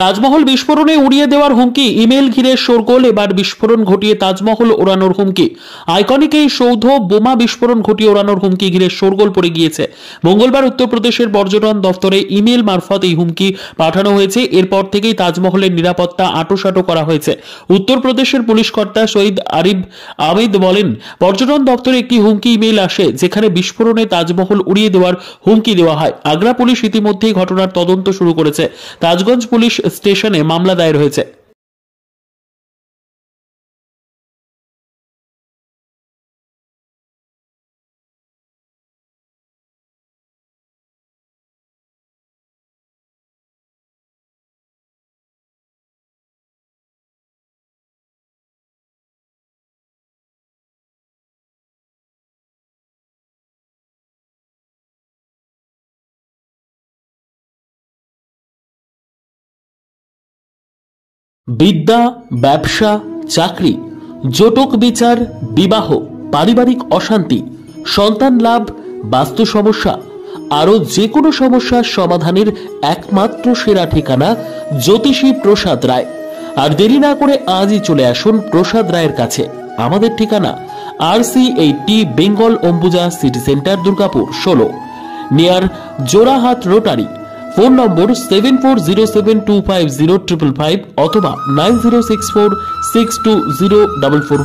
তাজমহল বিস্ফোরণে উড়িয়ে দেওয়ার হুমকি, ইমেল ঘিরে শোরগোল, এবার বিস্ফোরণ ঘটিয়ে তাজমহল ওড়ানোর হুমকি। আইকনিক এই সৌধ বোমা বিস্ফোরণ ঘটিয়ে ওড়ানোর হুমকি ঘিরে শোরগোল পড়ে গিয়েছে। মঙ্গলবার উত্তরপ্রদেশের পর্যটন দফতরে ইমেল মারফত এই হুমকি পাঠানো হয়েছে। এরপর থেকেই তাজমহলের নিরাপত্তা আঁটোসাঁটো করা হয়েছে। উত্তরপ্রদেশের পুলিশ কর্তা শহীদ আরিফ আহমেদ বলেন, পর্যটন দপ্তরে একটি হুমকি ইমেল আসে যেখানে বিস্ফোরণে তাজমহল উড়িয়ে দেওয়ার হুমকি দেওয়া হয়। আগ্রা পুলিশ ইতিমধ্যেই ঘটনার তদন্ত শুরু করেছে। তাজগঞ্জ পুলিশ স্টেশনে মামলা দায়ের হয়েছে। বিদ্যা, ব্যবসা, চাকরি, জটক বিচার, বিবাহ, পারিবারিক অশান্তি, সন্তান লাভ, বাস্তু সমস্যা, আরও যে কোনো সমস্যার সমাধানের একমাত্র সেরা ঠিকানা জ্যোতিষী প্রসাদ রায়। আর দেরি না করে আজই চলে আসুন প্রসাদ রায়ের কাছে। আমাদের ঠিকানা RC80 Bengal Ambuja city centre, Durgapur 16, near Jorhat rotary. Phone নম্বর 7407250555 অথবা 9064620444।